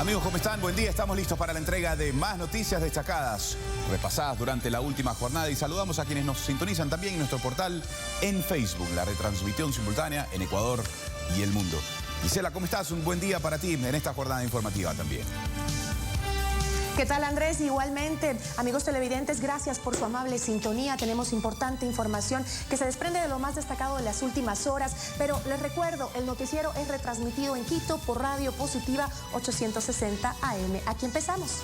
Amigos, ¿cómo están? Buen día, estamos listos para la entrega de más noticias destacadas, repasadas durante la última jornada, y saludamos a quienes nos sintonizan también en nuestro portal en Facebook, la retransmisión simultánea en Ecuador y el mundo. Gisela, ¿cómo estás? Un buen día para ti en esta jornada informativa también. ¿Qué tal, Andrés? Igualmente, amigos televidentes, gracias por su amable sintonía. Tenemos importante información que se desprende de lo más destacado de las últimas horas, pero les recuerdo, el noticiero es retransmitido en Quito por Radio Positiva 860 AM. Aquí empezamos.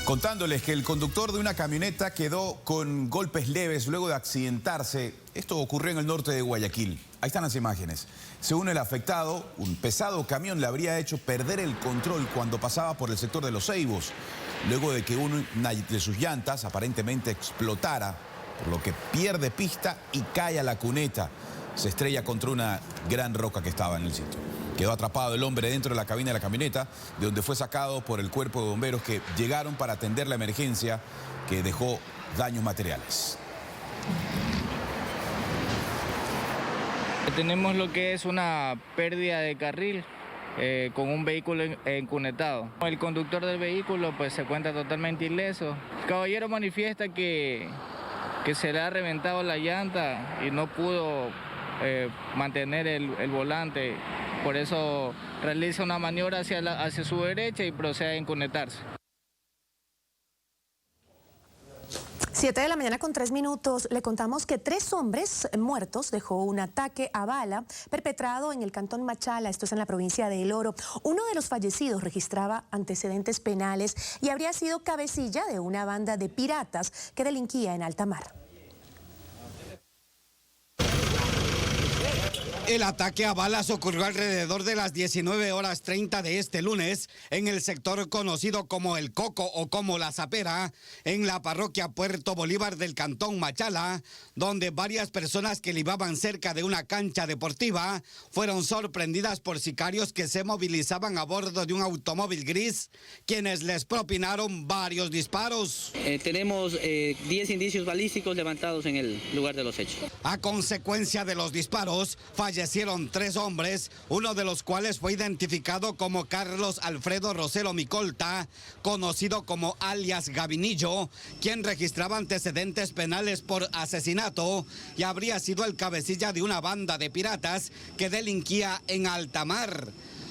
Contándoles que el conductor de una camioneta quedó con golpes leves luego de accidentarse. Esto ocurrió en el norte de Guayaquil. Ahí están las imágenes. Según el afectado, un pesado camión le habría hecho perder el control cuando pasaba por el sector de Los Ceibos, luego de que una de sus llantas aparentemente explotara, por lo que pierde pista y cae a la cuneta. Se estrella contra una gran roca que estaba en el sitio. Quedó atrapado el hombre dentro de la cabina de la camioneta, de donde fue sacado por el cuerpo de bomberos que llegaron para atender la emergencia que dejó daños materiales. Tenemos lo que es una pérdida de carril con un vehículo encunetado. El conductor del vehículo pues se encuentra totalmente ileso. El caballero manifiesta que se le ha reventado la llanta y no pudo mantener el volante. Por eso realiza una maniobra hacia su derecha y procede a incunetarse. 7 de la mañana con 3 minutos, le contamos que 3 hombres muertos dejó un ataque a bala perpetrado en el cantón Machala, esto es en la provincia de El Oro. Uno de los fallecidos registraba antecedentes penales y habría sido cabecilla de una banda de piratas que delinquía en alta mar. El ataque a balas ocurrió alrededor de las 19:30 de este lunes en el sector conocido como El Coco o como La Zapera, en la parroquia Puerto Bolívar del cantón Machala, donde varias personas que libaban cerca de una cancha deportiva fueron sorprendidas por sicarios que se movilizaban a bordo de un automóvil gris, quienes les propinaron varios disparos. Tenemos 10 indicios balísticos levantados en el lugar de los hechos. A consecuencia de los disparos, fallecieron 3 hombres, uno de los cuales fue identificado como Carlos Alfredo Rosero Micolta, conocido como alias Gabinillo, quien registraba antecedentes penales por asesinato y habría sido el cabecilla de una banda de piratas que delinquía en alta mar.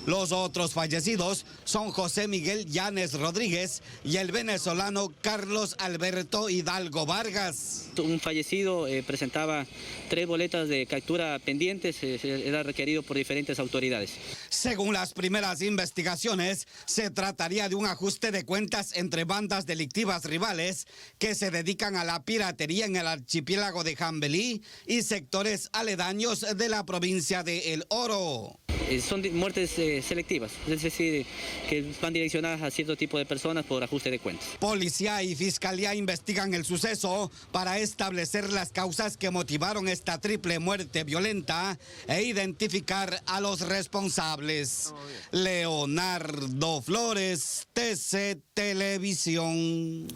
Los otros fallecidos son José Miguel Llanes Rodríguez y el venezolano Carlos Alberto Hidalgo Vargas. Un fallecido presentaba 3 boletas de captura pendientes, era requerido por diferentes autoridades. Según las primeras investigaciones, se trataría de un ajuste de cuentas entre bandas delictivas rivales que se dedican a la piratería en el archipiélago de Jambelí y sectores aledaños de la provincia de El Oro. Son muertes selectivas, es decir, que van direccionadas a cierto tipo de personas por ajuste de cuentas. Policía y Fiscalía investigan el suceso para establecer las causas que motivaron esta triple muerte violenta e identificar a los responsables. Leonardo Flores, TC Televisión.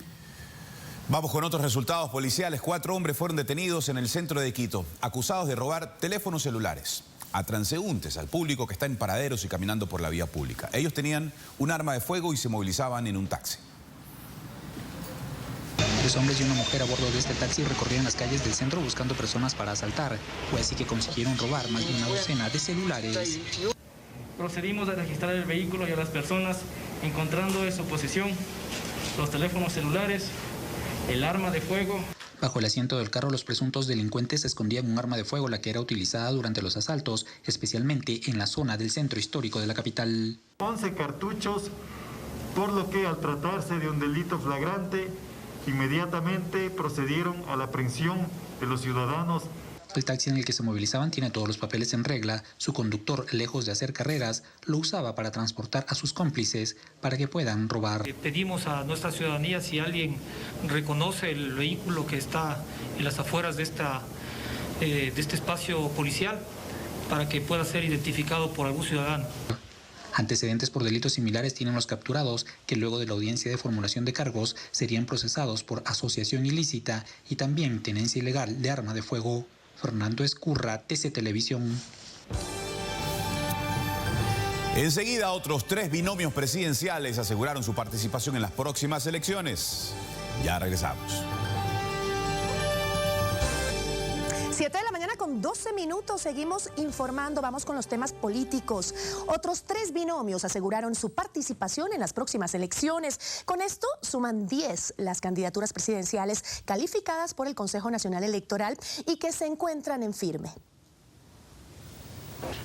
Vamos con otros resultados policiales. 4 hombres fueron detenidos en el centro de Quito, acusados de robar teléfonos celulares a transeúntes, al público que está en paraderos y caminando por la vía pública. Ellos tenían un arma de fuego y se movilizaban en un taxi. 3 hombres y una mujer a bordo de este taxi recorrían las calles del centro buscando personas para asaltar. Fue así que consiguieron robar más de una docena de celulares. Procedimos a registrar el vehículo y a las personas, encontrando en su posesión los teléfonos celulares, el arma de fuego. Bajo el asiento del carro, los presuntos delincuentes escondían un arma de fuego, la que era utilizada durante los asaltos, especialmente en la zona del centro histórico de la capital. 11 cartuchos, por lo que al tratarse de un delito flagrante, inmediatamente procedieron a la aprehensión de los ciudadanos. El taxi en el que se movilizaban tiene todos los papeles en regla. Su conductor, lejos de hacer carreras, lo usaba para transportar a sus cómplices para que puedan robar. Pedimos a nuestra ciudadanía, si alguien reconoce el vehículo que está en las afueras de este espacio policial, para que pueda ser identificado por algún ciudadano. Antecedentes por delitos similares tienen los capturados, que luego de la audiencia de formulación de cargos serían procesados por asociación ilícita y también tenencia ilegal de arma de fuego. Fernando Escurra, TC Televisión. Enseguida, otros 3 binomios presidenciales aseguraron su participación en las próximas elecciones. Ya regresamos. 7 de la mañana con 12 minutos, seguimos informando, vamos con los temas políticos. Otros 3 binomios aseguraron su participación en las próximas elecciones. Con esto suman 10 las candidaturas presidenciales calificadas por el Consejo Nacional Electoral y que se encuentran en firme.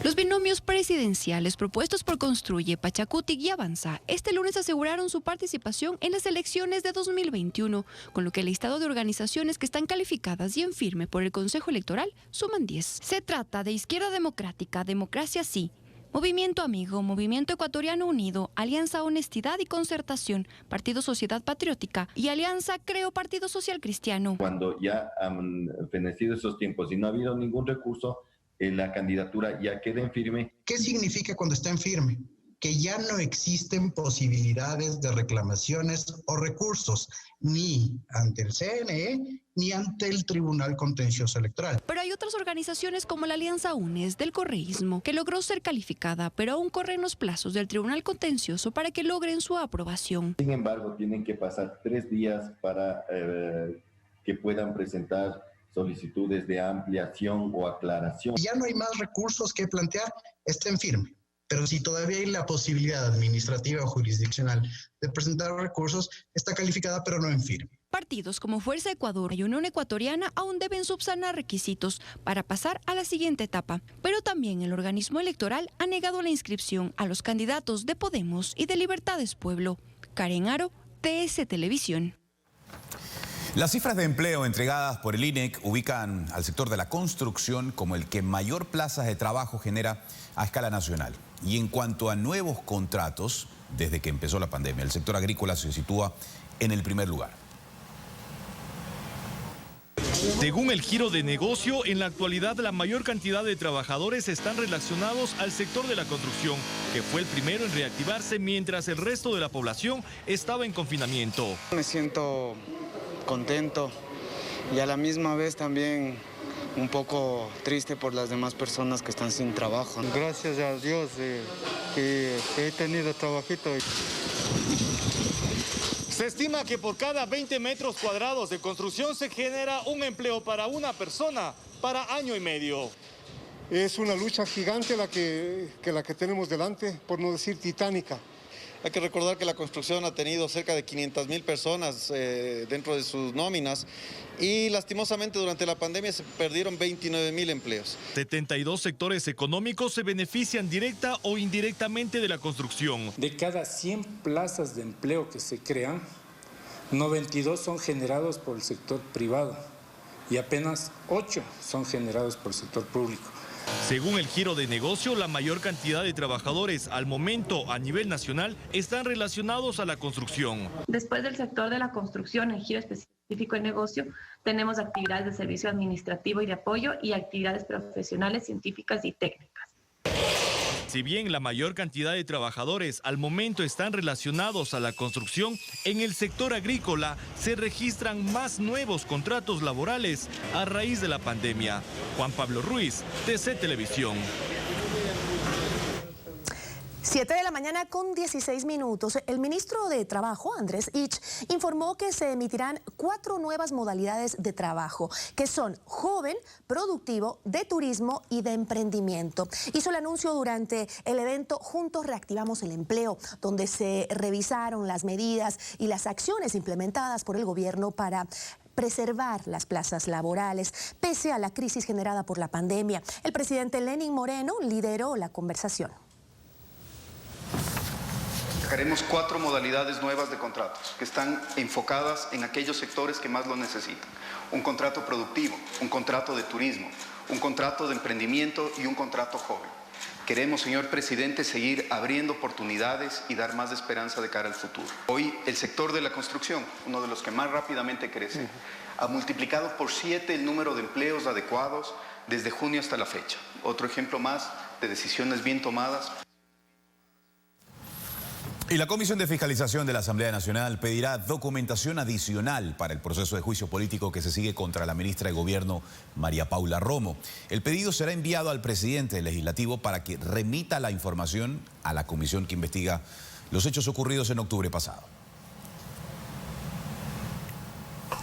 Los binomios presidenciales propuestos por Construye, Pachacutic y Avanza este lunes aseguraron su participación en las elecciones de 2021, con lo que el listado de organizaciones que están calificadas y en firme por el Consejo Electoral suman 10. Se trata de Izquierda Democrática, Democracia Sí, Movimiento Amigo, Movimiento Ecuatoriano Unido, Alianza Honestidad y Concertación, Partido Sociedad Patriótica y Alianza Creo Partido Social Cristiano. Cuando ya han fenecido esos tiempos y no ha habido ningún recurso, la candidatura ya queda en firme. ¿Qué significa cuando está en firme? Que ya no existen posibilidades de reclamaciones o recursos, ni ante el CNE, ni ante el Tribunal Contencioso Electoral. Pero hay otras organizaciones como la Alianza UNES del correísmo, que logró ser calificada, pero aún corren los plazos del Tribunal Contencioso para que logren su aprobación. Sin embargo, tienen que pasar 3 días para que puedan presentar solicitudes de ampliación o aclaración. Ya no hay más recursos que plantear, está en firme. Pero si todavía hay la posibilidad administrativa o jurisdiccional de presentar recursos, está calificada pero no en firme. Partidos como Fuerza Ecuador y Unión Ecuatoriana aún deben subsanar requisitos para pasar a la siguiente etapa. Pero también el organismo electoral ha negado la inscripción a los candidatos de Podemos y de Libertades Pueblo. Karen Aro, TS Televisión. Las cifras de empleo entregadas por el INEC ubican al sector de la construcción como el que mayor plazas de trabajo genera a escala nacional. Y en cuanto a nuevos contratos, desde que empezó la pandemia, el sector agrícola se sitúa en el primer lugar. Según el giro de negocio, en la actualidad la mayor cantidad de trabajadores están relacionados al sector de la construcción, que fue el primero en reactivarse mientras el resto de la población estaba en confinamiento. Me siento contento y a la misma vez también un poco triste por las demás personas que están sin trabajo. Gracias a Dios que he tenido trabajito. Se estima que por cada 20 metros cuadrados de construcción se genera un empleo para una persona para año y medio. Es una lucha gigante la que tenemos delante, por no decir titánica. Hay que recordar que la construcción ha tenido cerca de 500.000 personas dentro de sus nóminas y lastimosamente durante la pandemia se perdieron 29.000 empleos. 72 sectores económicos se benefician directa o indirectamente de la construcción. De cada 100 plazas de empleo que se crean, 92 son generados por el sector privado y apenas 8 son generados por el sector público. Según el giro de negocio, la mayor cantidad de trabajadores al momento a nivel nacional están relacionados a la construcción. Después del sector de la construcción, en giro específico de negocio, tenemos actividades de servicio administrativo y de apoyo y actividades profesionales, científicas y técnicas. Si bien la mayor cantidad de trabajadores al momento están relacionados a la construcción, en el sector agrícola se registran más nuevos contratos laborales a raíz de la pandemia. Juan Pablo Ruiz, TC Televisión. 7 de la mañana con 16 minutos. El ministro de Trabajo, Andrés Ich, informó que se emitirán 4 nuevas modalidades de trabajo, que son joven, productivo, de turismo y de emprendimiento. Hizo el anuncio durante el evento Juntos Reactivamos el Empleo, donde se revisaron las medidas y las acciones implementadas por el gobierno para preservar las plazas laborales, pese a la crisis generada por la pandemia. El presidente Lenín Moreno lideró la conversación. Sacaremos 4 modalidades nuevas de contratos que están enfocadas en aquellos sectores que más lo necesitan. Un contrato productivo, un contrato de turismo, un contrato de emprendimiento y un contrato joven. Queremos, señor presidente, seguir abriendo oportunidades y dar más esperanza de cara al futuro. Hoy el sector de la construcción, uno de los que más rápidamente crece, ha multiplicado por 7 el número de empleos adecuados desde junio hasta la fecha. Otro ejemplo más de decisiones bien tomadas. Y la Comisión de Fiscalización de la Asamblea Nacional pedirá documentación adicional para el proceso de juicio político que se sigue contra la ministra de Gobierno, María Paula Romo. El pedido será enviado al presidente del Legislativo para que remita la información a la comisión que investiga los hechos ocurridos en octubre pasado.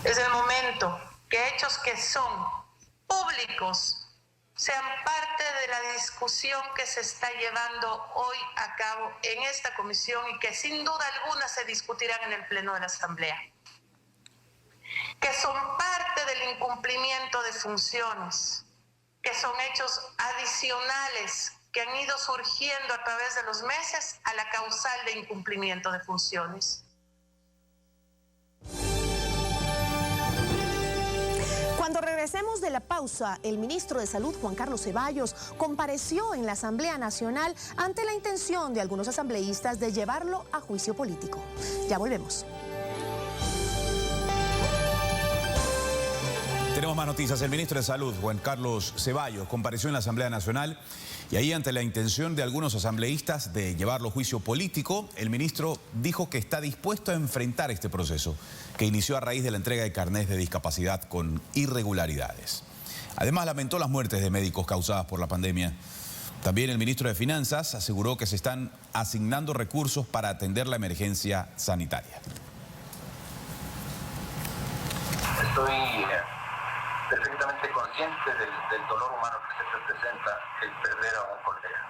Es el momento que hechos que son públicos sean parte de la discusión que se está llevando hoy a cabo en esta comisión y que sin duda alguna se discutirán en el Pleno de la Asamblea, que son parte del incumplimiento de funciones, que son hechos adicionales que han ido surgiendo a través de los meses a la causal de incumplimiento de funciones. Cuando regresemos de la pausa, el ministro de Salud, Juan Carlos Ceballos, compareció en la Asamblea Nacional ante la intención de algunos asambleístas de llevarlo a juicio político. Ya volvemos. Tenemos más noticias. El ministro de Salud, Juan Carlos Ceballos, compareció en la Asamblea Nacional y ahí, ante la intención de algunos asambleístas de llevarlo a juicio político, el ministro dijo que está dispuesto a enfrentar este proceso que inició a raíz de la entrega de carnés de discapacidad con irregularidades. Además, lamentó las muertes de médicos causadas por la pandemia. También el ministro de Finanzas aseguró que se están asignando recursos para atender la emergencia sanitaria. Estoy perfectamente consciente del dolor humano que se representa el perder a un colega.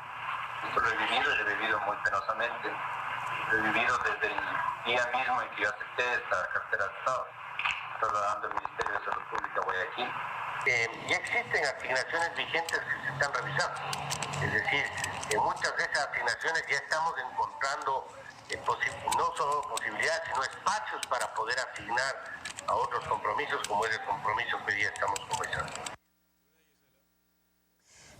Esto lo he vivido y lo he vivido muy penosamente. Lo he vivido desde el día mismo en que yo acepté esta cartera de Estado, trasladando el Ministerio de Salud Pública a Guayaquil. Ya existen asignaciones vigentes que se están revisando. Es decir, en muchas de esas asignaciones ya estamos encontrando no solo posibilidades, sino espacios para poder asignar a otros compromisos, como es el compromiso que hoy día estamos conversando.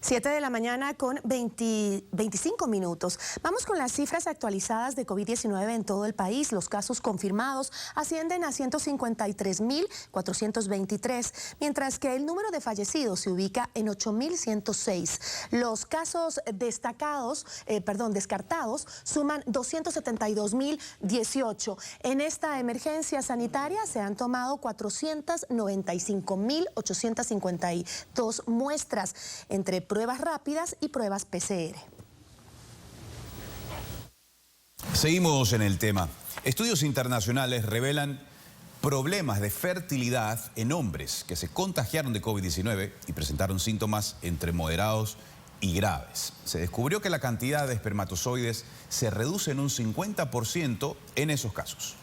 7 de la mañana con 25 minutos. Vamos con las cifras actualizadas de COVID-19 en todo el país. Los casos confirmados ascienden a 153.423, mientras que el número de fallecidos se ubica en 8.106. Los casos descartados suman 272.018. En esta emergencia sanitaria se han tomado 495.852 muestras entre pruebas rápidas y pruebas PCR. Seguimos en el tema. Estudios internacionales revelan problemas de fertilidad en hombres que se contagiaron de COVID-19 y presentaron síntomas entre moderados y graves. Se descubrió que la cantidad de espermatozoides se reduce en un 50% en esos casos.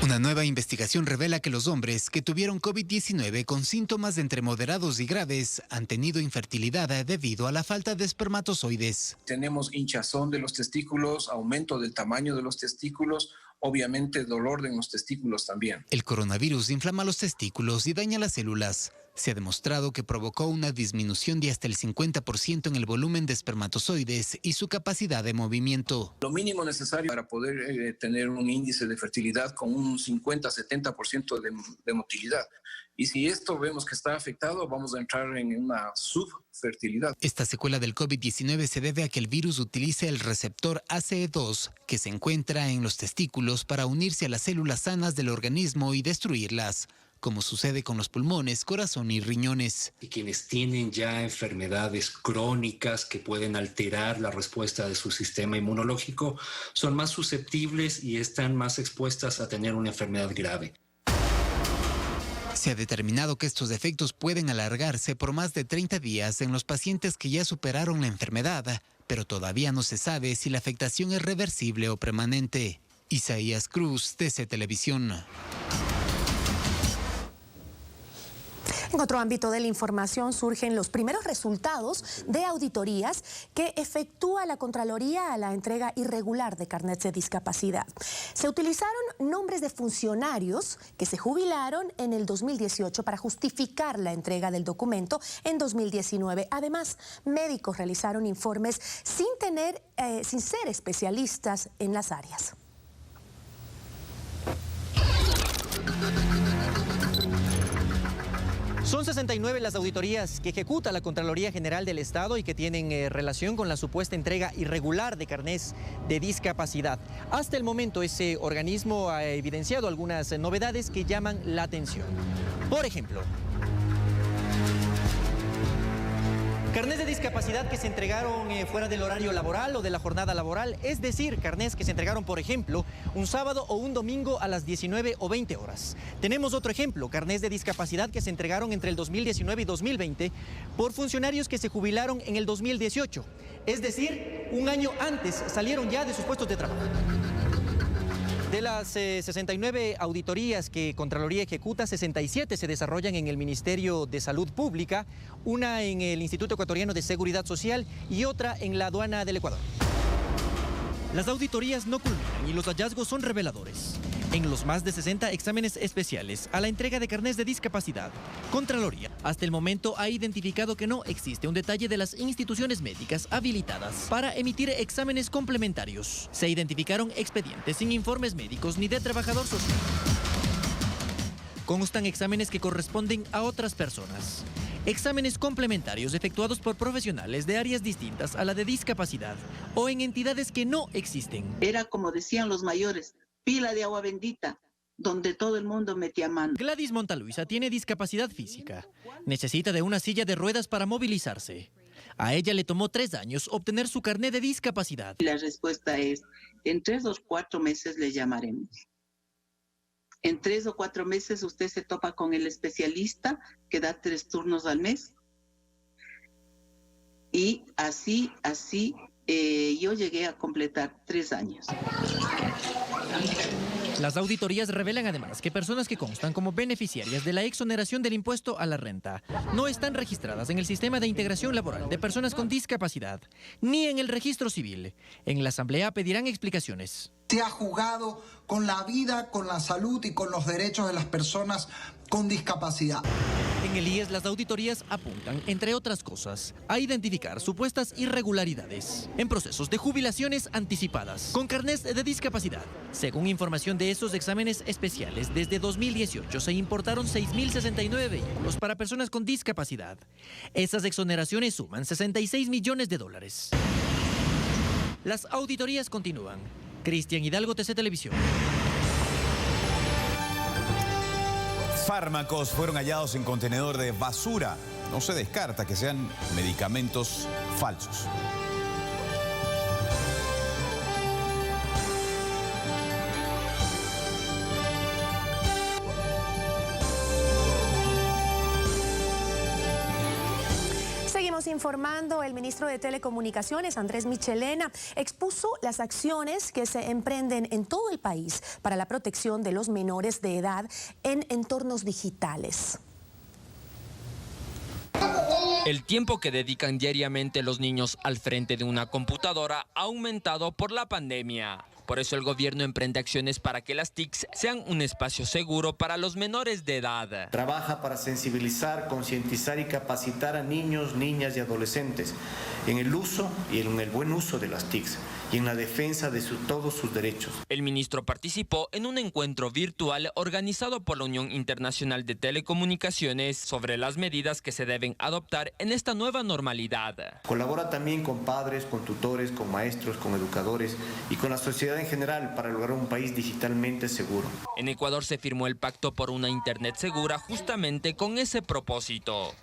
Una nueva investigación revela que los hombres que tuvieron COVID-19 con síntomas de entre moderados y graves han tenido infertilidad debido a la falta de espermatozoides. Tenemos hinchazón de los testículos, aumento del tamaño de los testículos, obviamente dolor en los testículos también. El coronavirus inflama los testículos y daña las células. Se ha demostrado que provocó una disminución de hasta el 50% en el volumen de espermatozoides y su capacidad de movimiento. Lo mínimo necesario para poder tener un índice de fertilidad con un 50-70% de motilidad. Y si esto vemos que está afectado, vamos a entrar en una subfertilidad. Esta secuela del COVID-19 se debe a que el virus utiliza el receptor ACE2, que se encuentra en los testículos, para unirse a las células sanas del organismo y destruirlas, como sucede con los pulmones, corazón y riñones. Y quienes tienen ya enfermedades crónicas que pueden alterar la respuesta de su sistema inmunológico son más susceptibles y están más expuestas a tener una enfermedad grave. Se ha determinado que estos efectos pueden alargarse por más de 30 días en los pacientes que ya superaron la enfermedad, pero todavía no se sabe si la afectación es reversible o permanente. Isaías Cruz, TC Televisión. En otro ámbito de la información surgen los primeros resultados de auditorías que efectúa la Contraloría a la entrega irregular de carnets de discapacidad. Se utilizaron nombres de funcionarios que se jubilaron en el 2018 para justificar la entrega del documento en 2019. Además, médicos realizaron informes sin ser especialistas en las áreas. Son 69 las auditorías que ejecuta la Contraloría General del Estado y que tienen relación con la supuesta entrega irregular de carnés de discapacidad. Hasta el momento ese organismo ha evidenciado algunas novedades que llaman la atención. Por ejemplo, carnés de discapacidad que se entregaron fuera del horario laboral o de la jornada laboral, es decir, carnés que se entregaron, por ejemplo, un sábado o un domingo a las 19 o 20 horas. Tenemos otro ejemplo, carnés de discapacidad que se entregaron entre el 2019 y 2020 por funcionarios que se jubilaron en el 2018. Es decir, un año antes salieron ya de sus puestos de trabajo. De las 69 auditorías que Contraloría ejecuta, 67 se desarrollan en el Ministerio de Salud Pública, una en el Instituto Ecuatoriano de Seguridad Social y otra en la Aduana del Ecuador. Las auditorías no culminan y los hallazgos son reveladores. En los más de 60 exámenes especiales a la entrega de carnés de discapacidad, Contraloría hasta el momento ha identificado que no existe un detalle de las instituciones médicas habilitadas para emitir exámenes complementarios. Se identificaron expedientes sin informes médicos ni de trabajador social. Constan exámenes que corresponden a otras personas. Exámenes complementarios efectuados por profesionales de áreas distintas a la de discapacidad o en entidades que no existen. Era como decían los mayores, pila de agua bendita, donde todo el mundo metía mano. Gladys Montaluisa tiene discapacidad física. Necesita de una silla de ruedas para movilizarse. A ella le tomó 3 años obtener su carnet de discapacidad. La respuesta es, en 3 o 4 meses le llamaremos. En 3 o 4 meses usted se topa con el especialista que da 3 turnos al mes. Y así, yo llegué a completar 3 años. Las auditorías revelan además que personas que constan como beneficiarias de la exoneración del impuesto a la renta no están registradas en el sistema de integración laboral de personas con discapacidad, ni en el registro civil. En la Asamblea pedirán explicaciones. Se ha jugado con la vida, con la salud y con los derechos de las personas con discapacidad. En el IES las auditorías apuntan, entre otras cosas, a identificar supuestas irregularidades en procesos de jubilaciones anticipadas con carnés de discapacidad. Según información de esos exámenes especiales, desde 2018 se importaron 6.069 vehículos para personas con discapacidad. Esas exoneraciones suman $66 millones. Las auditorías continúan. Cristian Hidalgo, TC Televisión. Fármacos fueron hallados en contenedor de basura. No se descarta que sean medicamentos falsos. Seguimos informando. El ministro de Telecomunicaciones, Andrés Michelena, expuso las acciones que se emprenden en todo el país para la protección de los menores de edad en entornos digitales. El tiempo que dedican diariamente los niños al frente de una computadora ha aumentado por la pandemia. Por eso el gobierno emprende acciones para que las TICs sean un espacio seguro para los menores de edad. Trabaja para sensibilizar, concientizar y capacitar a niños, niñas y adolescentes en el uso y en el buen uso de las TICs y en la defensa de todos sus derechos. El ministro participó en un encuentro virtual organizado por la Unión Internacional de Telecomunicaciones sobre las medidas que se deben adoptar en esta nueva normalidad. Colabora también con padres, con tutores, con maestros, con educadores y con la sociedad en general para lograr un país digitalmente seguro. En Ecuador se firmó el Pacto por una Internet Segura justamente con ese propósito.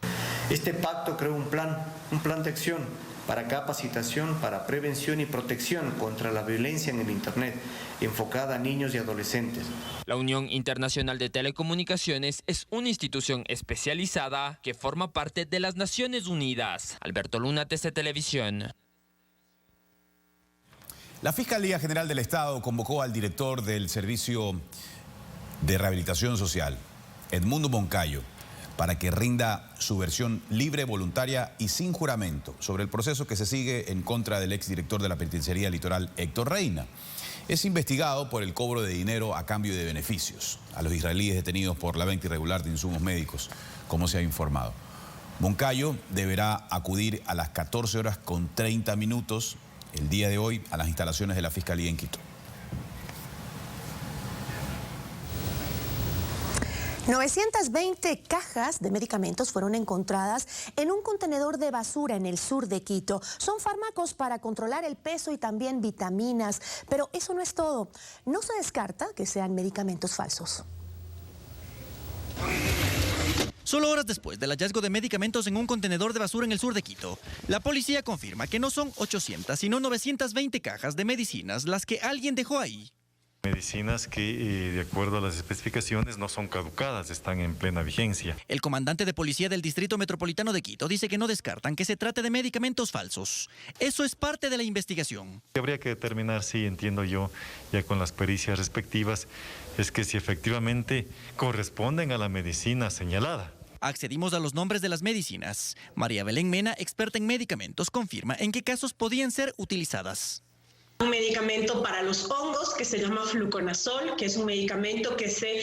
Este pacto creó un plan de acción para capacitación, para prevención y protección contra la violencia en el Internet, enfocada a niños y adolescentes. La Unión Internacional de Telecomunicaciones es una institución especializada que forma parte de las Naciones Unidas. Alberto Luna, TC Televisión. La Fiscalía General del Estado convocó al director del Servicio de Rehabilitación Social, Edmundo Moncayo, para que rinda su versión libre, voluntaria y sin juramento sobre el proceso que se sigue en contra del exdirector de la Penitenciaría Litoral, Héctor Reina. Es investigado por el cobro de dinero a cambio de beneficios a los israelíes detenidos por la venta irregular de insumos médicos, como se ha informado. Moncayo deberá acudir a las 14:30 el día de hoy a las instalaciones de la Fiscalía en Quito. 920 cajas de medicamentos fueron encontradas en un contenedor de basura en el sur de Quito. Son fármacos para controlar el peso y también vitaminas, pero eso no es todo. No se descarta que sean medicamentos falsos. Solo horas después del hallazgo de medicamentos en un contenedor de basura en el sur de Quito, la policía confirma que no son 800, sino 920 cajas de medicinas las que alguien dejó ahí. Medicinas que, de acuerdo a las especificaciones, no son caducadas, están en plena vigencia. El comandante de policía del Distrito Metropolitano de Quito dice que no descartan que se trate de medicamentos falsos. Eso es parte de la investigación. Habría que determinar, sí, entiendo yo, ya con las pericias respectivas, es que si efectivamente corresponden a la medicina señalada. Accedimos a los nombres de las medicinas. María Belén Mena, experta en medicamentos, confirma en qué casos podían ser utilizadas. Un medicamento para los hongos que se llama fluconazol, que es un medicamento que se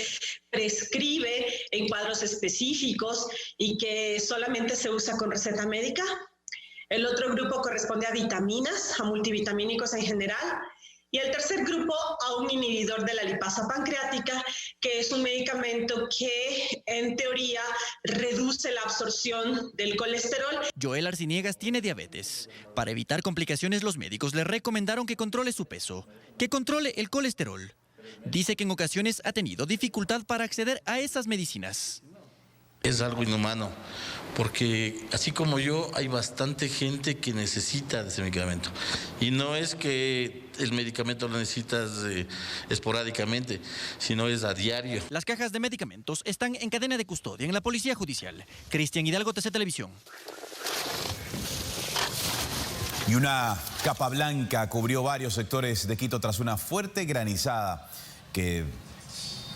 prescribe en cuadros específicos y que solamente se usa con receta médica. El otro grupo corresponde a vitaminas, a multivitamínicos en general. Y el tercer grupo a un inhibidor de la lipasa pancreática, que es un medicamento que en teoría reduce la absorción del colesterol. Joel Arciniegas tiene diabetes. Para evitar complicaciones, los médicos le recomendaron que controle su peso, que controle el colesterol. Dice que en ocasiones ha tenido dificultad para acceder a esas medicinas. Es algo inhumano, porque así como yo, hay bastante gente que necesita de ese medicamento. Y no es que el medicamento lo necesitas esporádicamente, sino es a diario. Las cajas de medicamentos están en cadena de custodia en la Policía Judicial. Cristian Hidalgo, TC Televisión. Y una capa blanca cubrió varios sectores de Quito tras una fuerte granizada que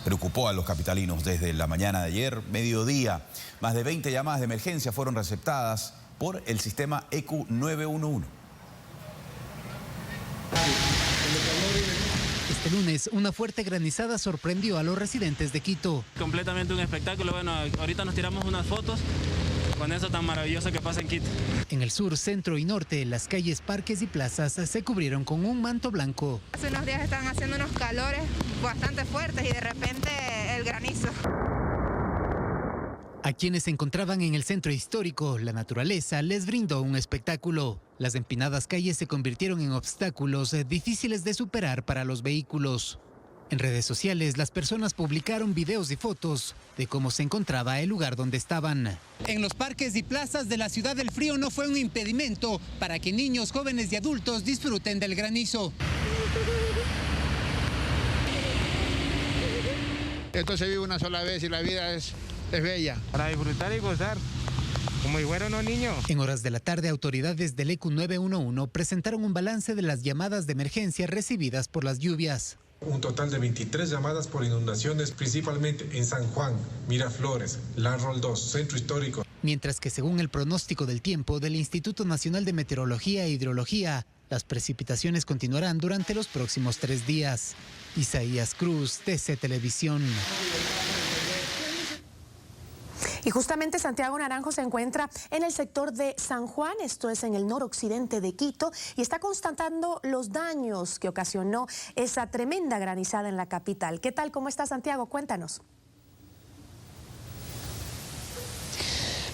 preocupó a los capitalinos desde la mañana de ayer, mediodía. Más de 20 llamadas de emergencia fueron receptadas por el sistema ECU 911. Este lunes, una fuerte granizada sorprendió a los residentes de Quito. Completamente un espectáculo. Bueno, ahorita nos tiramos unas fotos con eso tan maravilloso que pasa en Quito. En el sur, centro y norte, las calles, parques y plazas se cubrieron con un manto blanco. Hace unos días estaban haciendo unos calores bastante fuertes y de repente el granizo. A quienes se encontraban en el centro histórico, la naturaleza les brindó un espectáculo. Las empinadas calles se convirtieron en obstáculos difíciles de superar para los vehículos. En redes sociales, las personas publicaron videos y fotos de cómo se encontraba el lugar donde estaban. En los parques y plazas de la Ciudad del Frío no fue un impedimento para que niños, jóvenes y adultos disfruten del granizo. Esto se vive una sola vez y la vida es bella. Para disfrutar y gozar, como si fueran unos niños. En horas de la tarde, autoridades del ECU 911 presentaron un balance de las llamadas de emergencia recibidas por las lluvias. Un total de 23 llamadas por inundaciones, principalmente en San Juan, Miraflores, Lanrol 2, Centro Histórico. Mientras que según el pronóstico del tiempo del Instituto Nacional de Meteorología e Hidrología, las precipitaciones continuarán durante los próximos 3 días. Isaías Cruz, TC Televisión. Y justamente Santiago Naranjo se encuentra en el sector de San Juan, esto es en el noroccidente de Quito, y está constatando los daños que ocasionó esa tremenda granizada en la capital. ¿Qué tal? ¿Cómo está, Santiago? Cuéntanos.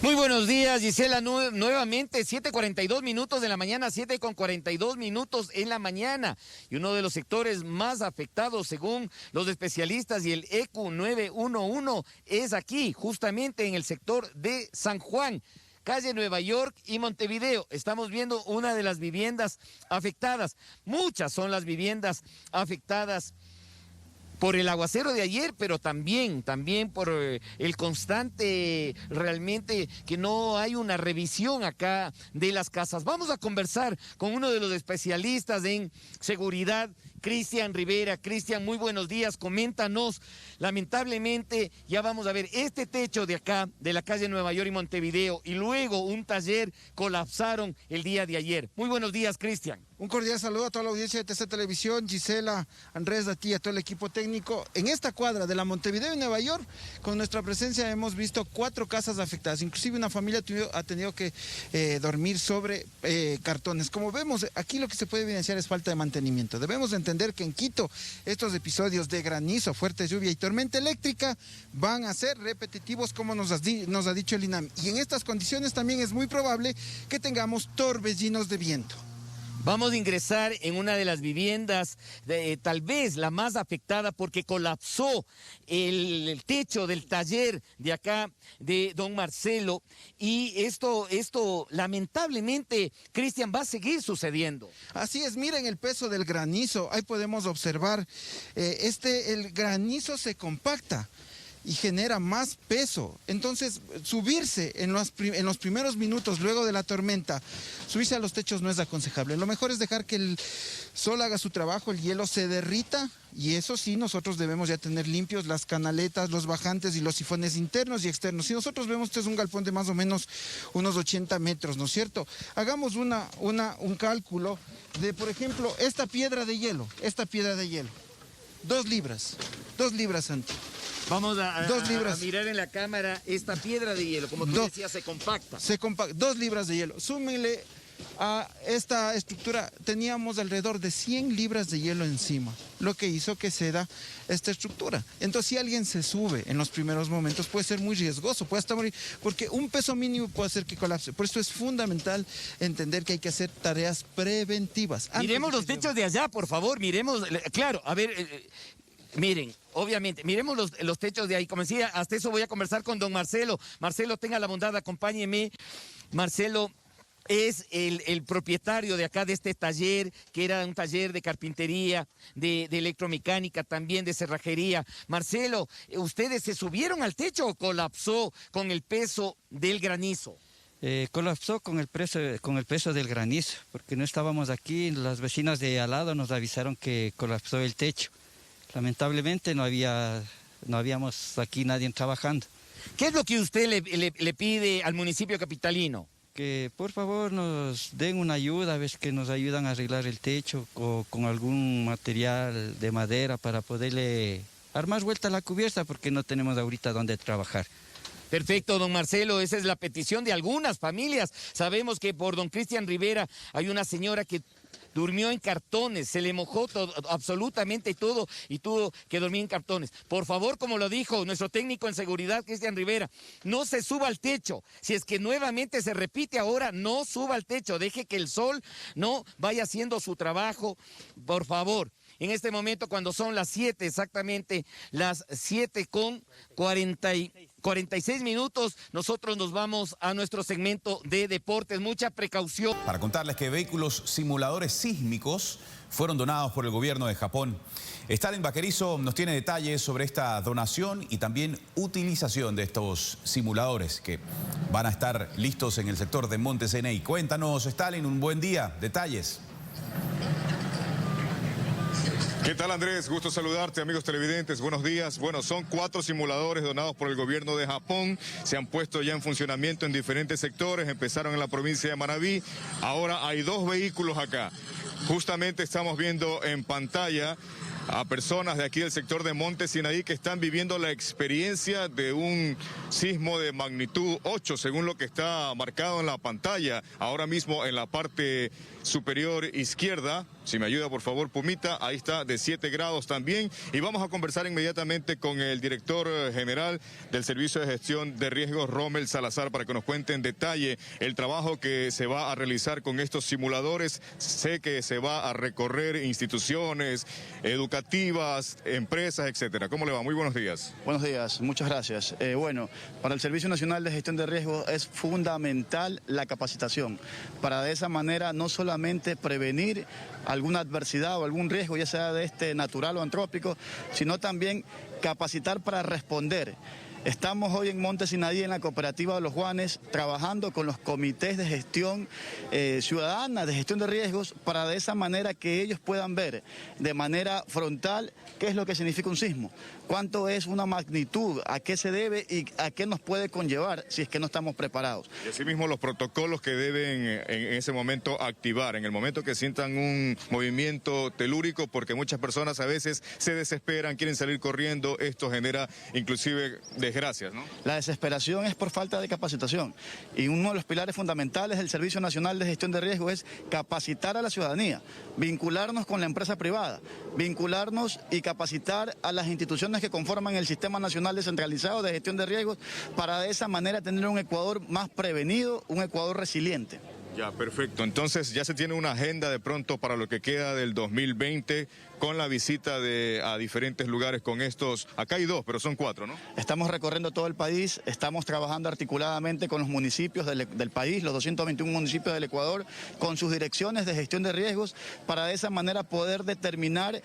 Muy buenos días, Gisela. Nuevamente, 7:42 minutos de la mañana, 7:42 minutos en la mañana. Y uno de los sectores más afectados, según los especialistas y el ECU 911, es aquí, justamente en el sector de San Juan, calle Nueva York y Montevideo. Estamos viendo una de las viviendas afectadas. Muchas son las viviendas afectadas por el aguacero de ayer, pero también por el constante, realmente que no hay una revisión acá de las casas. Vamos a conversar con uno de los especialistas en seguridad, Cristian Rivera. Cristian, muy buenos días, coméntanos. Lamentablemente, ya vamos a ver, este techo de acá, de la calle Nueva York y Montevideo, y luego un taller colapsaron el día de ayer. Muy buenos días, Cristian. Un cordial saludo a toda la audiencia de TC Televisión, Gisela, Andrés, a ti, a todo el equipo técnico. En esta cuadra de la Montevideo y Nueva York, con nuestra presencia hemos visto 4 casas afectadas. Inclusive una familia ha tenido que dormir sobre cartones. Como vemos, aquí lo que se puede evidenciar es falta de mantenimiento. Debemos entender entender que en Quito estos episodios de granizo, fuerte lluvia y tormenta eléctrica van a ser repetitivos, como nos ha dicho el INAM. Y en estas condiciones también es muy probable que tengamos torbellinos de viento. Vamos a ingresar en una de las viviendas, tal vez la más afectada porque colapsó el techo del taller de acá de don Marcelo. Y esto lamentablemente, Cristian, va a seguir sucediendo. Así es, miren el peso del granizo. Ahí podemos observar, el granizo se compacta y genera más peso. Entonces, subirse en los primeros minutos luego de la tormenta, subirse a los techos no es aconsejable. Lo mejor es dejar que el sol haga su trabajo, el hielo se derrita, y eso sí, nosotros debemos ya tener limpios las canaletas, los bajantes y los sifones internos y externos. Si nosotros vemos, este es un galpón de más o menos unos 80 metros, ¿no es cierto? Hagamos un cálculo de, por ejemplo, esta piedra de hielo, 2 libras, Santi. Vamos a mirar en la cámara esta piedra de hielo, como tú decías, se compacta. 2 libras de hielo. Súmenle a esta estructura, teníamos alrededor de 100 libras de hielo encima, lo que hizo que se da esta estructura. Entonces, si alguien se sube en los primeros momentos, puede ser muy riesgoso, puede hasta morir, porque un peso mínimo puede hacer que colapse. Por eso es fundamental entender que hay que hacer tareas preventivas. Miremos los techos de allá, por favor, miremos, claro, a ver... Miren, obviamente, miremos los techos de ahí. Como decía, hasta eso voy a conversar con don Marcelo. Marcelo, tenga la bondad, acompáñeme. Marcelo es el propietario de acá de este taller, que era un taller de carpintería, de electromecánica, también de cerrajería. Marcelo, ¿ustedes se subieron al techo o colapsó con el peso del granizo? Colapsó con el peso del granizo, porque no estábamos aquí. Las vecinas de al lado nos avisaron que colapsó el techo. Lamentablemente no habíamos aquí nadie trabajando. ¿Qué es lo que usted le pide al municipio capitalino? Que por favor nos den una ayuda, a ver que nos ayudan a arreglar el techo o con algún material de madera para poderle dar más vuelta a la cubierta, porque no tenemos ahorita dónde trabajar. Perfecto, don Marcelo, esa es la petición de algunas familias. Sabemos que por don Cristian Rivera hay una señora que durmió en cartones, se le mojó todo, absolutamente todo, y tuvo que dormir en cartones. Por favor, como lo dijo nuestro técnico en seguridad, Cristian Rivera, no se suba al techo. Si es que nuevamente se repite ahora, no suba al techo, deje que el sol no vaya haciendo su trabajo, por favor. En este momento, cuando son las 7, exactamente las 7:46 minutos, nosotros nos vamos a nuestro segmento de deportes. Mucha precaución. Para contarles que vehículos simuladores sísmicos fueron donados por el gobierno de Japón. Stalin Vaquerizo nos tiene detalles sobre esta donación y también utilización de estos simuladores que van a estar listos en el sector de Monte Ceney. Cuéntanos, Stalin, un buen día. Detalles. ¿Qué tal, Andrés? Gusto saludarte, amigos televidentes. Buenos días. Bueno, son 4 simuladores donados por el gobierno de Japón. Se han puesto ya en funcionamiento en diferentes sectores. Empezaron en la provincia de Manabí. Ahora hay 2 vehículos acá. Justamente estamos viendo en pantalla a personas de aquí del sector de Monte Sinaí que están viviendo la experiencia de un sismo de magnitud 8, según lo que está marcado en la pantalla. Ahora mismo en la parte superior izquierda, si me ayuda por favor Pumita, ahí está, de 7 grados también. Y vamos a conversar inmediatamente con el director general del Servicio de Gestión de Riesgos, Rommel Salazar, para que nos cuente en detalle el trabajo que se va a realizar con estos simuladores. Sé que se va a recorrer instituciones educativas, empresas, etcétera. ¿Cómo le va? Muy buenos días. Buenos días, muchas gracias. Bueno, para el Servicio Nacional de Gestión de Riesgos es fundamental la capacitación, para de esa manera no solamente prevenir alguna adversidad o algún riesgo, ya sea de natural o antrópico, sino también capacitar para responder. Estamos hoy en Monte Sinaí, en la cooperativa de Los Juanes, trabajando con los comités de gestión ciudadana, de gestión de riesgos, para de esa manera que ellos puedan ver de manera frontal qué es lo que significa un sismo, cuánto es una magnitud, a qué se debe y a qué nos puede conllevar si es que no estamos preparados. Y asimismo los protocolos que deben en ese momento activar, en el momento que sientan un movimiento telúrico, porque muchas personas a veces se desesperan, quieren salir corriendo, esto genera inclusive desgracias, ¿no? La desesperación es por falta de capacitación. Y uno de los pilares fundamentales del Servicio Nacional de Gestión de Riesgo es capacitar a la ciudadanía, vincularnos con la empresa privada, vincularnos y capacitar a las instituciones que conforman el Sistema Nacional Descentralizado de Gestión de Riesgos para de esa manera tener un Ecuador más prevenido, un Ecuador resiliente. Ya, perfecto. Entonces ya se tiene una agenda de pronto para lo que queda del 2020 con la visita a diferentes lugares con estos. Acá hay 2, pero son 4, ¿no? Estamos recorriendo todo el país, estamos trabajando articuladamente con los municipios del país, los 221 municipios del Ecuador, con sus direcciones de gestión de riesgos, para de esa manera poder determinar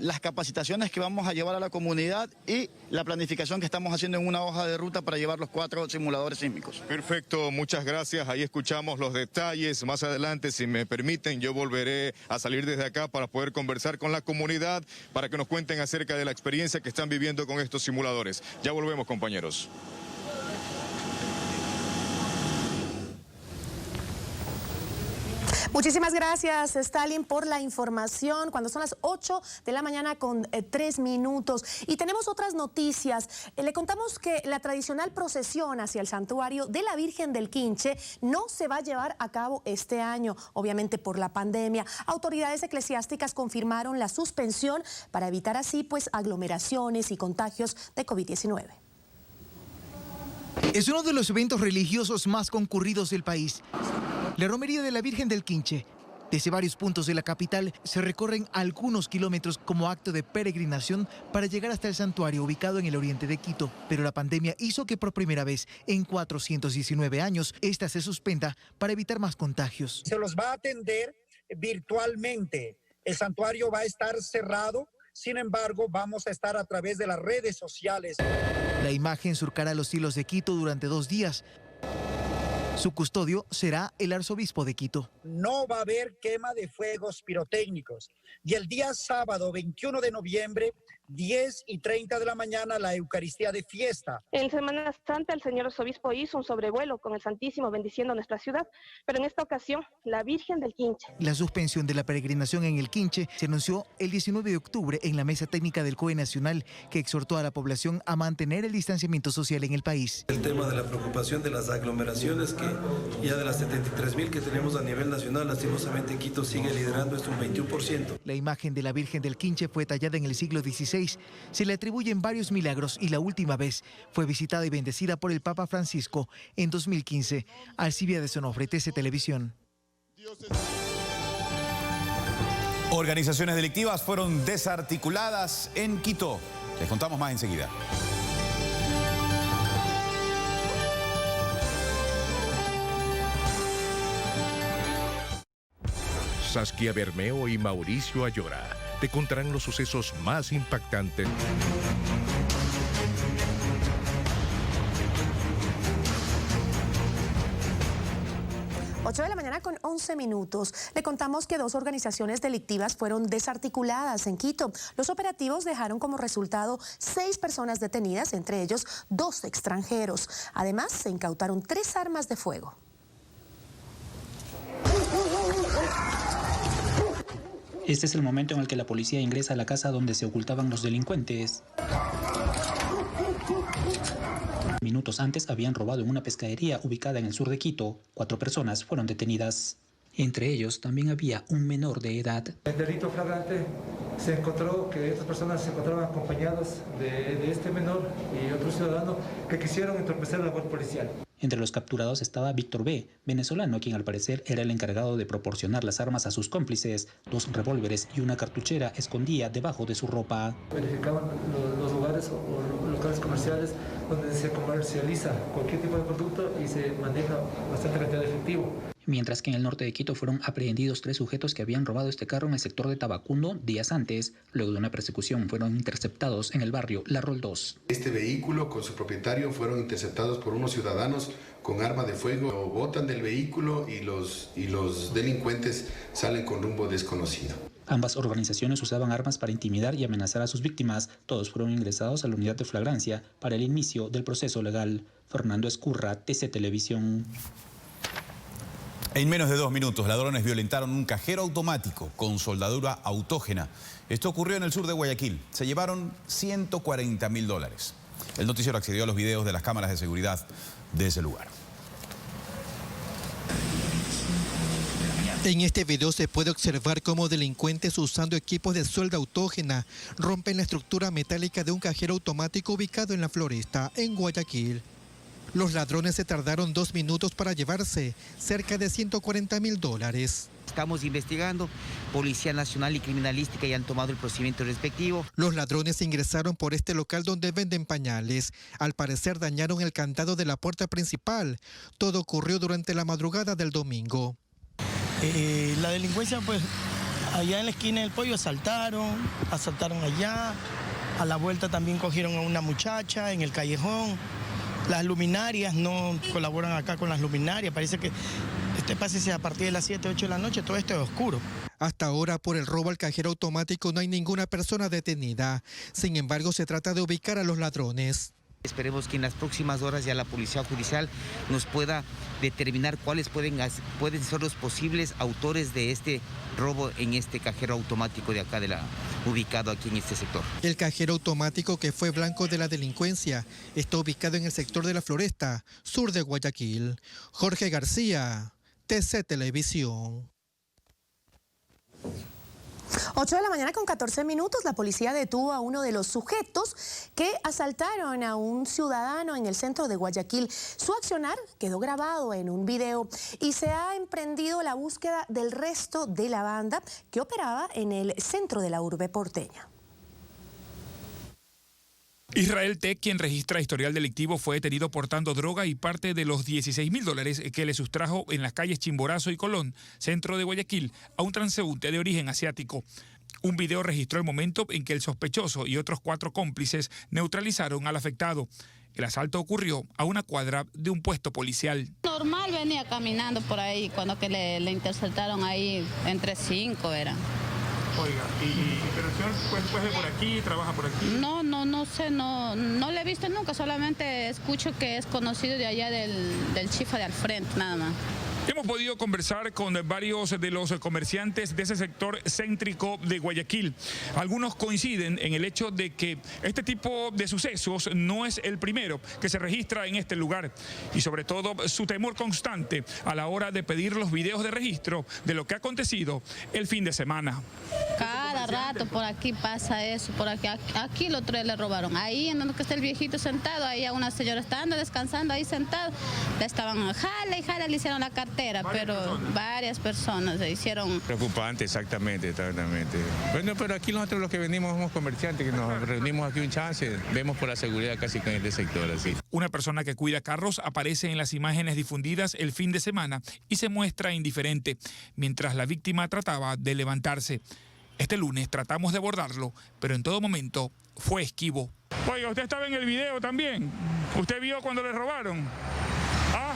las capacitaciones que vamos a llevar a la comunidad y la planificación que estamos haciendo en una hoja de ruta para llevar los 4 simuladores sísmicos. Perfecto, muchas gracias. Ahí escuchamos los detalles. Más adelante, si me permiten, yo volveré a salir desde acá para poder conversar con la comunidad, para que nos cuenten acerca de la experiencia que están viviendo con estos simuladores. Ya volvemos, compañeros. Muchísimas gracias, Stalin, por la información. Cuando son las 8 de la mañana con 3 minutos. Y tenemos otras noticias. Le contamos que la tradicional procesión hacia el santuario de la Virgen del Quinche no se va a llevar a cabo este año, obviamente por la pandemia. Autoridades eclesiásticas confirmaron la suspensión para evitar así pues aglomeraciones y contagios de COVID-19. Es uno de los eventos religiosos más concurridos del país. La romería de la Virgen del Quinche. Desde varios puntos de la capital se recorren algunos kilómetros como acto de peregrinación para llegar hasta el santuario ubicado en el oriente de Quito. Pero la pandemia hizo que por primera vez en 419 años esta se suspenda para evitar más contagios. Se los va a atender virtualmente. El santuario va a estar cerrado. Sin embargo, vamos a estar a través de las redes sociales. La imagen surcará los cielos de Quito durante 2 días. Su custodio será el arzobispo de Quito. No va a haber quema de fuegos pirotécnicos. Y el día sábado 21 de noviembre, 10:30 de la mañana, la Eucaristía de fiesta. En Semana Santa el señor arzobispo hizo un sobrevuelo con el Santísimo bendiciendo nuestra ciudad, pero en esta ocasión la Virgen del Quinche. La suspensión de la peregrinación en el Quinche se anunció el 19 de octubre en la mesa técnica del COE Nacional, que exhortó a la población a mantener el distanciamiento social en el país. El tema de la preocupación de las aglomeraciones, que ya de las 73.000 que tenemos a nivel nacional, lastimosamente Quito sigue liderando, es un 21%. La imagen de la Virgen del Quinche fue tallada en el siglo XVI. Se le atribuyen varios milagros y la última vez fue visitada y bendecida por el Papa Francisco en 2015. Alcibia de Sonofre, TC Televisión. Organizaciones delictivas fueron desarticuladas en Quito. Les contamos más enseguida. Saskia Bermeo y Mauricio Ayora te contarán los sucesos más impactantes. 8 de la mañana con 11 minutos. Le contamos que 2 organizaciones delictivas fueron desarticuladas en Quito. Los operativos dejaron como resultado 6 personas detenidas, entre ellos 2 extranjeros. Además, se incautaron 3 armas de fuego. Este es el momento en el que la policía ingresa a la casa donde se ocultaban los delincuentes. Minutos antes habían robado en una pescadería ubicada en el sur de Quito. 4 personas fueron detenidas. Entre ellos también había un menor de edad. El delito flagrante se encontró que estas personas se encontraban acompañados de este menor y otro ciudadano que quisieron entorpecer la labor policial. Entre los capturados estaba Víctor B., venezolano, quien al parecer era el encargado de proporcionar las armas a sus cómplices. 2 revólveres y una cartuchera escondía debajo de su ropa. Verificaban los lugares o locales comerciales donde se comercializa cualquier tipo de producto y se maneja bastante cantidad de efectivo. Mientras que en el norte de Quito fueron aprehendidos 3 sujetos que habían robado este carro en el sector de Tabacundo días antes. Luego de una persecución fueron interceptados en el barrio La Rol 2. Este vehículo con su propietario fueron interceptados por unos ciudadanos con arma de fuego. Botan del vehículo y los delincuentes salen con rumbo desconocido. Ambas organizaciones usaban armas para intimidar y amenazar a sus víctimas. Todos fueron ingresados a la unidad de flagrancia para el inicio del proceso legal. Fernando Escurra, TC Televisión. En menos de 2 minutos, ladrones violentaron un cajero automático con soldadura autógena. Esto ocurrió en el sur de Guayaquil. Se llevaron $140.000. El noticiero accedió a los videos de las cámaras de seguridad de ese lugar. En este video se puede observar cómo delincuentes usando equipos de suelda autógena rompen la estructura metálica de un cajero automático ubicado en La Floresta, en Guayaquil. Los ladrones se tardaron 2 minutos para llevarse cerca de $140.000. Estamos investigando, Policía Nacional y Criminalística ya han tomado el procedimiento respectivo. Los ladrones ingresaron por este local donde venden pañales. Al parecer dañaron el candado de la puerta principal. Todo ocurrió durante la madrugada del domingo. La delincuencia, pues, allá en la esquina del Pollo asaltaron allá. A la vuelta también cogieron a una muchacha en el callejón. Las luminarias no colaboran acá con las luminarias. Parece que este pase sea a partir de las 7, 8 de la noche. Todo esto es oscuro. Hasta ahora, por el robo al cajero automático no hay ninguna persona detenida. Sin embargo, se trata de ubicar a los ladrones. Esperemos que en las próximas horas ya la Policía Judicial nos pueda determinar cuáles pueden ser los posibles autores de este robo en este cajero automático de acá, ubicado aquí en este sector. El cajero automático, que fue blanco de la delincuencia, está ubicado en el sector de La Floresta, sur de Guayaquil. Jorge García, TC Televisión. 8 de la mañana con 14 minutos, la policía detuvo a uno de los sujetos que asaltaron a un ciudadano en el centro de Guayaquil. Su accionar quedó grabado en un video y se ha emprendido la búsqueda del resto de la banda que operaba en el centro de la urbe porteña. Israel T., quien registra historial delictivo, fue detenido portando droga y parte de los $16.000 que le sustrajo en las calles Chimborazo y Colón, centro de Guayaquil, a un transeúnte de origen asiático. Un video registró el momento en que el sospechoso y otros 4 cómplices neutralizaron al afectado. El asalto ocurrió a una cuadra de un puesto policial. Normal, venía caminando por ahí cuando que le interceptaron ahí, entre 5 eran. Oiga, pero el señor pues de por aquí, trabaja por aquí. No sé, no le he visto nunca, solamente escucho que es conocido de allá del chifa de al frente, nada más. Hemos podido conversar con varios de los comerciantes de ese sector céntrico de Guayaquil. Algunos coinciden en el hecho de que este tipo de sucesos no es el primero que se registra en este lugar y sobre todo su temor constante a la hora de pedir los videos de registro de lo que ha acontecido el fin de semana. Cada rato por aquí pasa eso, por aquí los 3 le robaron. Ahí en donde está el viejito sentado, ahí a una señora estando descansando ahí sentado, le estaban jala y jala, le hicieron la cartera, pero varias personas se hicieron. Preocupante, exactamente. Bueno, pero aquí nosotros los que venimos somos comerciantes, que nos reunimos aquí un chance, vemos por la seguridad casi que en este sector así. Una persona que cuida carros aparece en las imágenes difundidas el fin de semana y se muestra indiferente, mientras la víctima trataba de levantarse. Este lunes tratamos de abordarlo, pero en todo momento fue esquivo. Oiga, ¿usted estaba en el video también? ¿Usted vio cuando le robaron? Ah,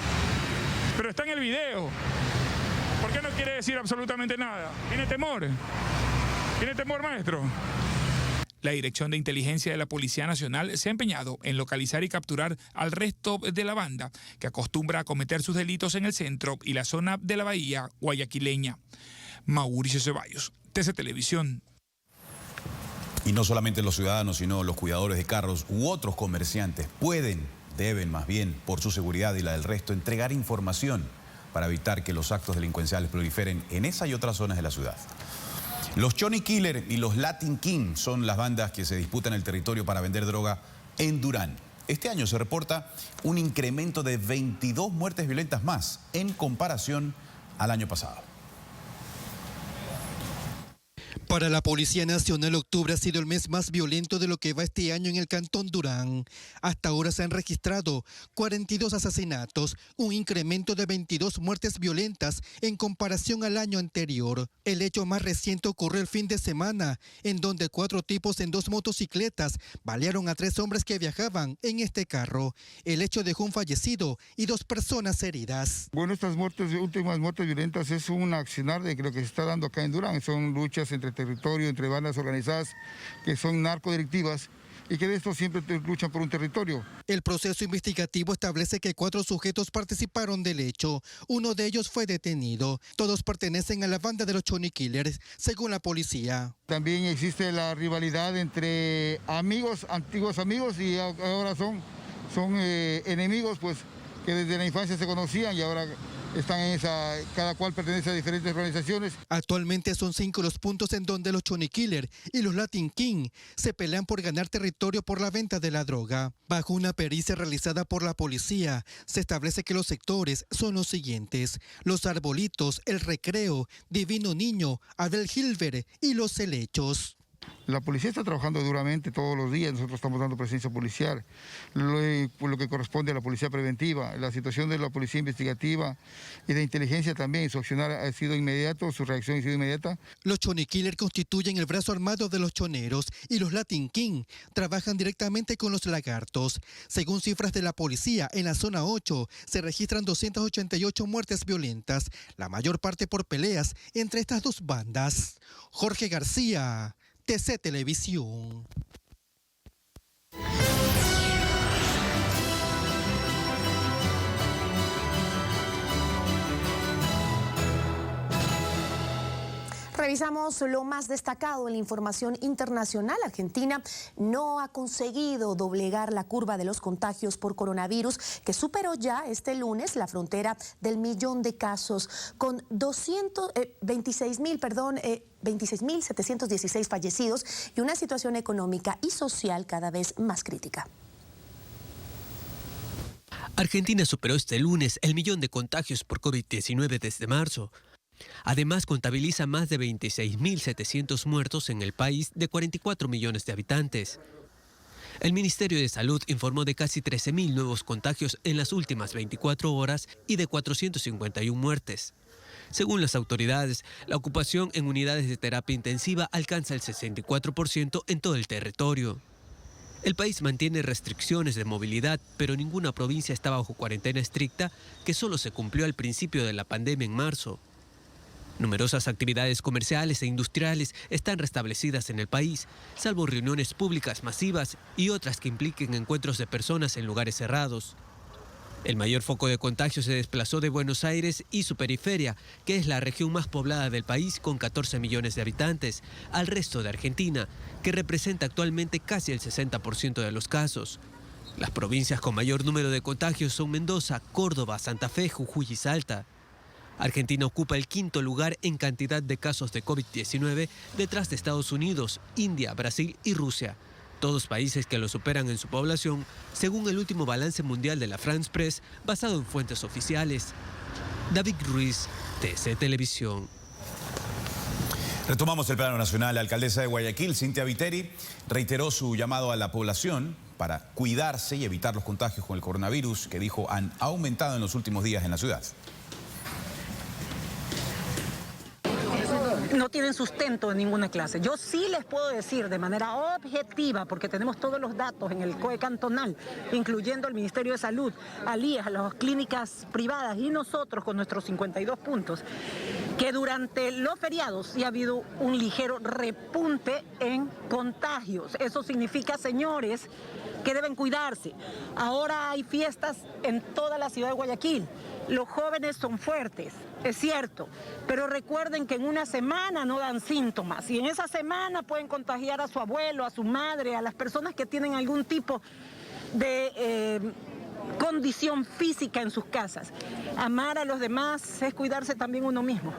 pero está en el video. ¿Por qué no quiere decir absolutamente nada? ¿Tiene temor? ¿Tiene temor, maestro? La Dirección de Inteligencia de la Policía Nacional se ha empeñado en localizar y capturar al resto de la banda que acostumbra a cometer sus delitos en el centro y la zona de la bahía guayaquileña. Mauricio Ceballos, TC Televisión. Y no solamente los ciudadanos, sino los cuidadores de carros u otros comerciantes deben más bien, por su seguridad y la del resto, entregar información para evitar que los actos delincuenciales proliferen en esa y otras zonas de la ciudad. Los Johnny Killer y los Latin King son las bandas que se disputan el territorio para vender droga en Durán. Este año se reporta un incremento de 22 muertes violentas más en comparación al año pasado. Para la Policía Nacional, octubre ha sido el mes más violento de lo que va este año en el Cantón Durán. Hasta ahora se han registrado 42 asesinatos, un incremento de 22 muertes violentas en comparación al año anterior. El hecho más reciente ocurrió el fin de semana, en donde 4 tipos en 2 motocicletas balearon a 3 hombres que viajaban en este carro. El hecho dejó un fallecido y 2 personas heridas. Bueno, estas últimas muertes violentas es un accionar de lo que se está dando acá en Durán. Son luchas entre territorio, entre bandas organizadas que son narcodelictivas y que de esto siempre luchan por un territorio. El proceso investigativo establece que 4 sujetos participaron del hecho. Uno de ellos fue detenido. Todos pertenecen a la banda de los Choni Killers, según la policía. También existe la rivalidad entre amigos, antiguos amigos, y ahora son enemigos, pues, que desde la infancia se conocían y ahora están en esa, cada cual pertenece a diferentes organizaciones. Actualmente son 5 los puntos en donde los Choni Killer y los Latin King se pelean por ganar territorio por la venta de la droga. Bajo una pericia realizada por la policía, se establece que los sectores son los siguientes: Los Arbolitos, El Recreo, Divino Niño, Abel Gilbert y Los Helechos. La policía está trabajando duramente todos los días, nosotros estamos dando presencia policial, lo que corresponde a la policía preventiva, la situación de la policía investigativa y de inteligencia también, su accionar ha sido inmediato, su reacción ha sido inmediata. Los Choni Killer constituyen el brazo armado de los choneros y los Latin King trabajan directamente con los lagartos. Según cifras de la policía, en la zona 8 se registran 288 muertes violentas, la mayor parte por peleas entre estas dos bandas. Jorge García, TC Televisión. Revisamos lo más destacado en la información internacional. Argentina no ha conseguido doblegar la curva de los contagios por coronavirus, que superó ya este lunes la frontera del 1.000.000 de casos, con 26.716 fallecidos y una situación económica y social cada vez más crítica. Argentina superó este lunes el 1.000.000 de contagios por COVID-19 desde marzo. Además, contabiliza más de 26.700 muertos en el país de 44 millones de habitantes. El Ministerio de Salud informó de casi 13.000 nuevos contagios en las últimas 24 horas y de 451 muertes. Según las autoridades, la ocupación en unidades de terapia intensiva alcanza el 64% en todo el territorio. El país mantiene restricciones de movilidad, pero ninguna provincia está bajo cuarentena estricta, que solo se cumplió al principio de la pandemia en marzo. Numerosas actividades comerciales e industriales están restablecidas en el país, salvo reuniones públicas masivas y otras que impliquen encuentros de personas en lugares cerrados. El mayor foco de contagio se desplazó de Buenos Aires y su periferia, que es la región más poblada del país con 14 millones de habitantes, al resto de Argentina, que representa actualmente casi el 60% de los casos. Las provincias con mayor número de contagios son Mendoza, Córdoba, Santa Fe, Jujuy y Salta. Argentina ocupa el 5º lugar en cantidad de casos de COVID-19 detrás de Estados Unidos, India, Brasil y Rusia. Todos países que lo superan en su población, según el último balance mundial de la France Press, basado en fuentes oficiales. David Ruiz, TC Televisión. Retomamos el plano nacional. La alcaldesa de Guayaquil, Cintia Viteri, reiteró su llamado a la población para cuidarse y evitar los contagios con el coronavirus, que dijo han aumentado en los últimos días en la ciudad. No tienen sustento en ninguna clase. Yo sí les puedo decir de manera objetiva, porque tenemos todos los datos en el COE cantonal, incluyendo el Ministerio de Salud, al IES, a las clínicas privadas y nosotros con nuestros 52 puntos, que durante los feriados sí ha habido un ligero repunte en contagios. Eso significa, señores, que deben cuidarse. Ahora hay fiestas en toda la ciudad de Guayaquil. Los jóvenes son fuertes, es cierto, pero recuerden que en una semana no dan síntomas y en esa semana pueden contagiar a su abuelo, a su madre, a las personas que tienen algún tipo de condición física en sus casas. Amar a los demás es cuidarse también uno mismo.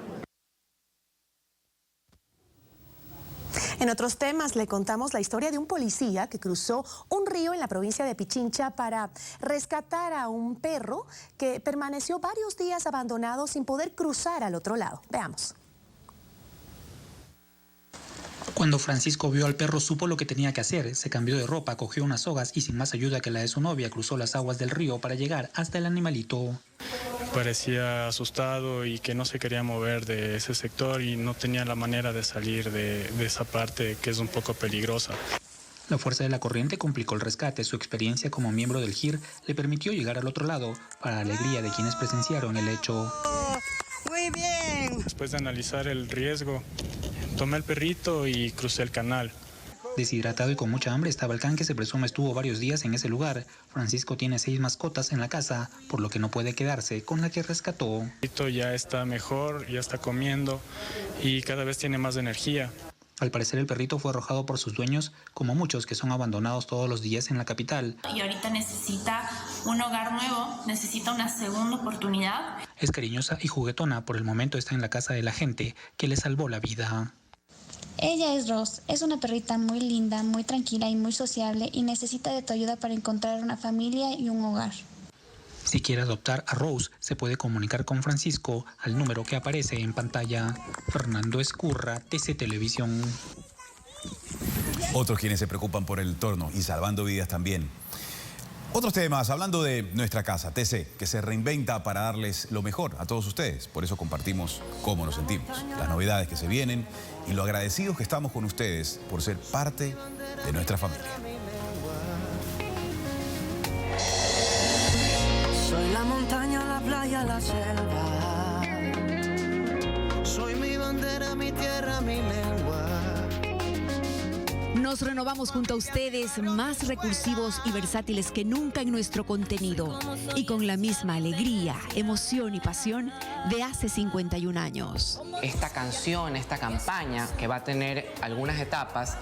En otros temas le contamos la historia de un policía que cruzó un río en la provincia de Pichincha para rescatar a un perro que permaneció varios días abandonado sin poder cruzar al otro lado. Veamos. Cuando Francisco vio al perro supo lo que tenía que hacer, se cambió de ropa, cogió unas sogas y sin más ayuda que la de su novia cruzó las aguas del río para llegar hasta el animalito. Parecía asustado y que no se quería mover de ese sector y no tenía la manera de salir de esa parte que es un poco peligrosa. La fuerza de la corriente complicó el rescate. Su experiencia como miembro del GIR le permitió llegar al otro lado, para alegría de quienes presenciaron el hecho. Muy bien. Después de analizar el riesgo, tomé el perrito y crucé el canal. Deshidratado y con mucha hambre estaba el can que se presume estuvo varios días en ese lugar. Francisco tiene 6 mascotas en la casa, por lo que no puede quedarse con la que rescató. Ya está mejor, ya está comiendo y cada vez tiene más energía. Al parecer el perrito fue arrojado por sus dueños, como muchos que son abandonados todos los días en la capital. Y ahorita necesita un hogar nuevo, necesita una segunda oportunidad. Es cariñosa y juguetona, por el momento está en la casa de la gente que le salvó la vida. Ella es Rose, es una perrita muy linda, muy tranquila y muy sociable y necesita de tu ayuda para encontrar una familia y un hogar. Si quiere adoptar a Rose, se puede comunicar con Francisco al número que aparece en pantalla. Fernando Escurra, TC Televisión. Otros quienes se preocupan por el entorno y salvando vidas también. Otros temas, hablando de nuestra casa, TC, que se reinventa para darles lo mejor a todos ustedes. Por eso compartimos cómo nos sentimos, las novedades que se vienen y lo agradecidos que estamos con ustedes por ser parte de nuestra familia. Soy la montaña, la playa, la selva. Soy mi bandera, mi tierra, mi lengua. Nos renovamos junto a ustedes, más recursivos y versátiles que nunca en nuestro contenido. Y con la misma alegría, emoción y pasión de hace 51 años. Esta canción, esta campaña, que va a tener algunas etapas,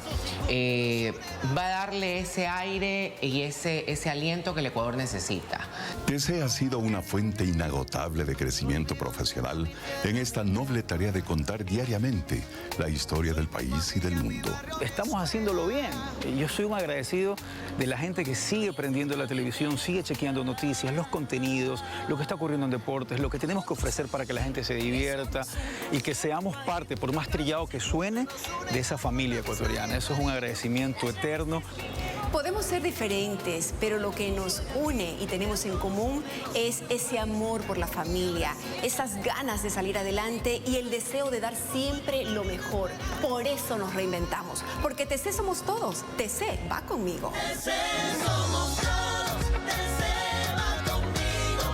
va a darle ese aire y ese aliento que el Ecuador necesita. TC ha sido una fuente inagotable de crecimiento profesional en esta noble tarea de contar diariamente la historia del país y del mundo. Estamos haciéndolo bien. Yo soy un agradecido de la gente que sigue prendiendo la televisión, sigue chequeando noticias, los contenidos, lo que está ocurriendo en deportes, lo que tenemos que ofrecer para que la gente se divierta y que seamos parte, por más trillado que suene, de esa familia ecuatoriana. Eso es un agradecimiento eterno. Podemos ser diferentes, pero lo que nos une y tenemos en común es ese amor por la familia, esas ganas de salir adelante y el deseo de dar siempre lo mejor. Por eso nos reinventamos, porque TC somos todos. TC va conmigo. TC somos todos, TC va conmigo.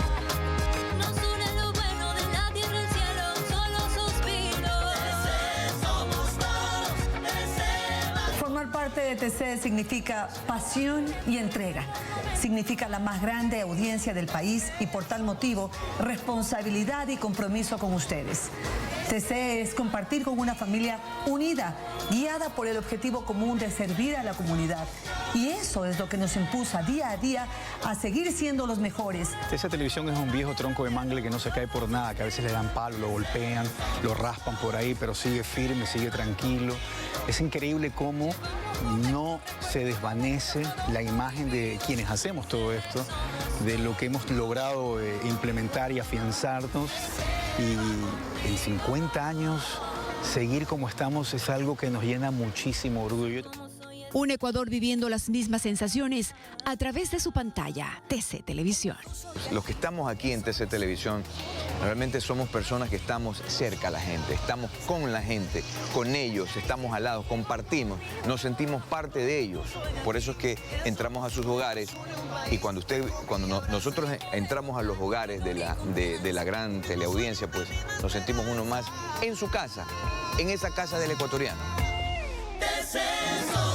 Nos une lo bueno de la tierra y el cielo, solo suspiros. TC somos todos, TC va. Formar parte de TC significa pasión y entrega. Significa la más grande audiencia del país y por tal motivo responsabilidad y compromiso con ustedes. TC es compartir con una familia unida, guiada por el objetivo común de servir a la comunidad. Y eso es lo que nos impulsa día a día a seguir siendo los mejores. Esa televisión es un viejo tronco de mangle que no se cae por nada, que a veces le dan palo, lo golpean, lo raspan por ahí, pero sigue firme, sigue tranquilo. Es increíble cómo no se desvanece la imagen de quienes hacemos todo esto, de lo que hemos logrado implementar y afianzarnos. Y en 50 años, seguir como estamos es algo que nos llena muchísimo orgullo. Un Ecuador viviendo las mismas sensaciones a través de su pantalla, TC Televisión. Los que estamos aquí en TC Televisión, realmente somos personas que estamos cerca a la gente, estamos con la gente, con ellos, estamos al lado, compartimos, nos sentimos parte de ellos. Por eso es que entramos a sus hogares y cuando nosotros entramos a los hogares de la gran teleaudiencia, pues nos sentimos uno más en su casa, en esa casa del ecuatoriano. TC somos